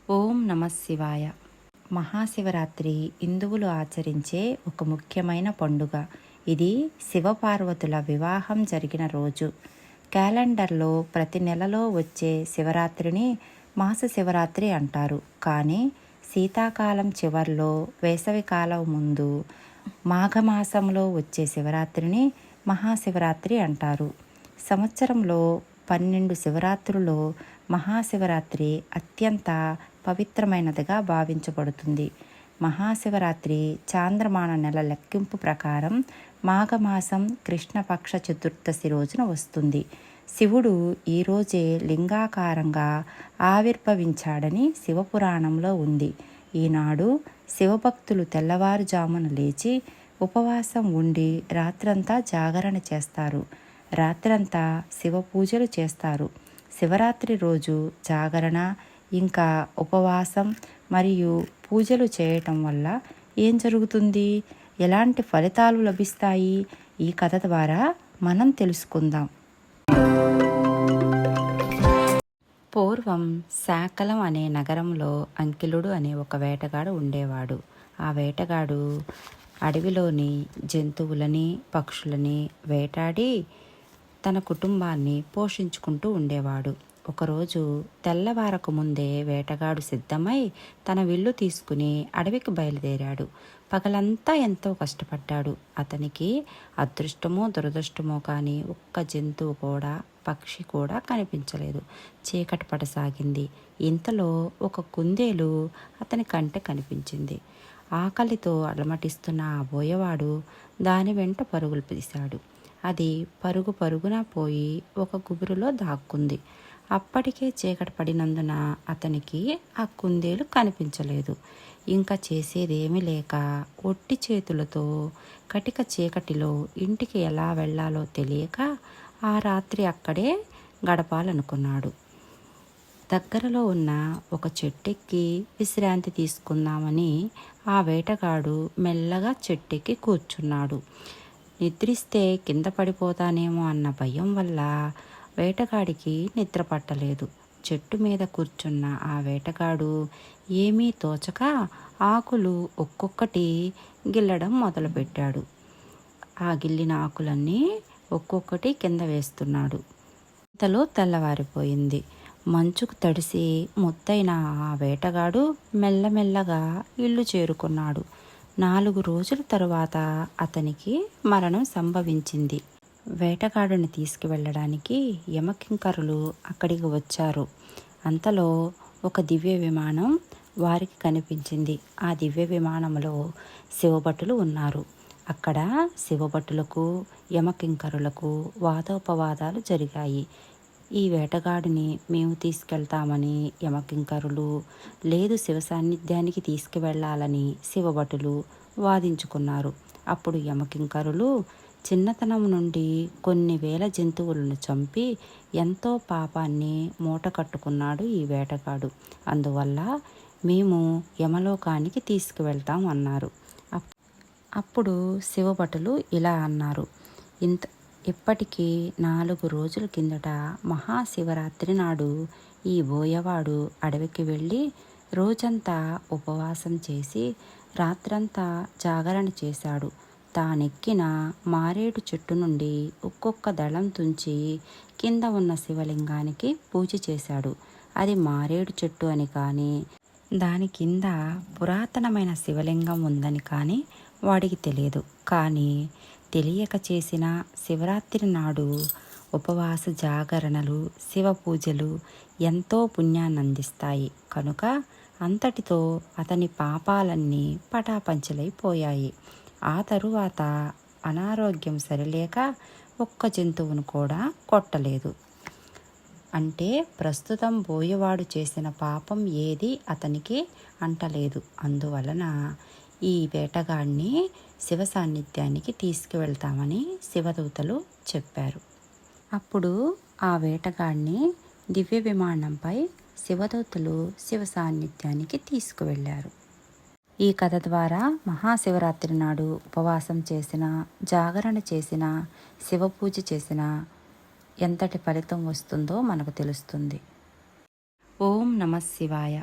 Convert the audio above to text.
ఓం నమః శివాయ. మహాశివరాత్రి హిందువులు ఆచరించే ఒక ముఖ్యమైన పండుగ. ఇది శివపార్వతుల వివాహం జరిగిన రోజు. క్యాలెండర్లో ప్రతి నెలలో వచ్చే శివరాత్రిని మాస శివరాత్రి అంటారు. కానీ శీతాకాలం చివర్లో, వేసవికాలం ముందు మాఘమాసంలో వచ్చే శివరాత్రిని మహాశివరాత్రి అంటారు. సంవత్సరంలో 12 శివరాత్రుల్లో మహాశివరాత్రి అత్యంత పవిత్రమైనదిగా భావించబడుతుంది. మహాశివరాత్రి చాంద్రమాన నెల లెక్కింపు ప్రకారం మాఘమాసం కృష్ణపక్ష చతుర్దశి రోజున వస్తుంది. శివుడు ఈరోజే లింగాకారంగా ఆవిర్భవించాడని శివపురాణంలో ఉంది. ఈనాడు శివభక్తులు తెల్లవారుజామున లేచి ఉపవాసం ఉండి రాత్రంతా జాగరణ చేస్తారు. రాత్రంతా శివ పూజలు చేస్తారు. శివరాత్రి రోజు జాగరణ, ఇంకా ఉపవాసం మరియు పూజలు చేయటం వల్ల ఏం జరుగుతుంది, ఎలాంటి ఫలితాలు లభిస్తాయి, ఈ కథ ద్వారా మనం తెలుసుకుందాం. పూర్వం శాకలం అనే నగరంలో అంకిలుడు అనే ఒక వేటగాడు ఉండేవాడు. ఆ వేటగాడు అడవిలోని జంతువులని, పక్షులని వేటాడి తన కుటుంబాన్ని పోషించుకుంటూ ఉండేవాడు. ఒకరోజు తెల్లవారకు ముందే వేటగాడు సిద్ధమై తన విల్లు తీసుకుని అడవికి బయలుదేరాడు. పగలంతా ఎంతో కష్టపడ్డాడు. అతనికి అదృష్టమో దురదృష్టమో కానీ ఒక్క జంతువు కూడా, పక్షి కూడా కనిపించలేదు. చీకటి పడసాగింది. ఇంతలో ఒక కుందేలు అతని కంట కనిపించింది. ఆకలితో అలమటిస్తున్న ఆ బోయవాడు దాని వెంట పరుగులు తీశాడు. అది పరుగు పరుగున పోయి ఒక గుబురులో దాక్కుంది. అప్పటికే చీకటి పడినందున అతనికి ఆ కుందేలు కనిపించలేదు. ఇంకా చేసేదేమీ లేక ఒట్టి చేతులతో కటిక చీకటిలో ఇంటికి ఎలా వెళ్ళాలో తెలియక ఆ రాత్రి అక్కడే గడపాలనుకున్నాడు. దగ్గరలో ఉన్న ఒక చెట్టెక్కి విశ్రాంతి తీసుకుందామని ఆ వేటగాడు మెల్లగా చెట్టెక్కి కూర్చున్నాడు. నిద్రిస్తే కింద పడిపోతానేమో అన్న భయం వల్ల వేటగాడికి నిద్ర పట్టలేదు. చెట్టు మీద కూర్చున్న ఆ వేటగాడు ఏమీ తోచక ఆకులు ఒక్కొక్కటి గిల్లడం మొదలుపెట్టాడు. ఆ గిల్లిన ఆకులన్నీ ఒక్కొక్కటి కింద వేస్తున్నాడు. ఇంతలో తెల్లవారిపోయింది. మంచుకు తడిసి ముద్దైన ఆ వేటగాడు మెల్లమెల్లగా ఇల్లు చేరుకున్నాడు. 4 రోజుల తరువాత అతనికి మరణం సంభవించింది. వేటగాడుని తీసుకువెళ్ళడానికి యమకింకరులు అక్కడికి వచ్చారు. అంతలో ఒక దివ్య విమానం వారికి కనిపించింది. ఆ దివ్య విమానంలో శివభటులు ఉన్నారు. అక్కడ శివభటులకు, యమకింకరులకు వాదోపవాదాలు జరిగాయి. ఈ వేటగాడిని మేము తీసుకెళ్తామని యమకింకరులు, లేదు శివ సాన్నిధ్యానికి తీసుకువెళ్ళాలని శివభటులు వాదించుకున్నారు. అప్పుడు యమకింకరులు, చిన్నతనం నుండి కొన్ని వేల జంతువులను చంపి ఎంతో పాపాన్ని మూట కట్టుకున్నాడు ఈ వేటగాడు. అందువల్ల మేము యమలోకానికి తీసుకువెళ్తాం అన్నారు. అప్పుడు శివభటులు ఇలా అన్నారు, ఇప్పటికీ 4 రోజుల కిందట మహాశివరాత్రి నాడు ఈ బోయవాడు అడవికి వెళ్ళి రోజంతా ఉపవాసం చేసి రాత్రంతా జాగరణ చేశాడు. తానెక్కిన మారేడు చెట్టు నుండి ఒక్కొక్క దళం తుంచి కింద ఉన్న శివలింగానికి పూజ చేశాడు. అది మారేడు చెట్టు అని కానీ, దాని కింద పురాతనమైన శివలింగం ఉందని కానీ వాడికి తెలియదు. కానీ తెలియక చేసిన శివరాత్రి నాడు ఉపవాస జాగరణలు, శివ పూజలు ఎంతో పుణ్యాన్ని అందిస్తాయి. కనుక అంతటితో అతని పాపాలన్నీ పటాపంచలైపోయాయి. ఆ తరువాత అనారోగ్యం సరిలేక ఒక్క జంతువును కూడా కొట్టలేదు. అంటే ప్రస్తుతం బోయవాడు చేసిన పాపం ఏది అతనికి అంటలేదు. అందువలన ఈ వేటగాడిని శివ సాన్నిధ్యానికి తీసుకువెళ్తామని శివదూతలు చెప్పారు. అప్పుడు ఆ వేటగాడిని దివ్య విమానంపై శివదూతలు శివ సాన్నిధ్యానికి తీసుకువెళ్ళారు. ఈ కథ ద్వారా మహాశివరాత్రి నాడు ఉపవాసం చేసిన, జాగరణ చేసిన, శివ పూజ చేసిన ఎంతటి ఫలితం వస్తుందో మనకు తెలుస్తుంది. ఓం నమః శివాయ.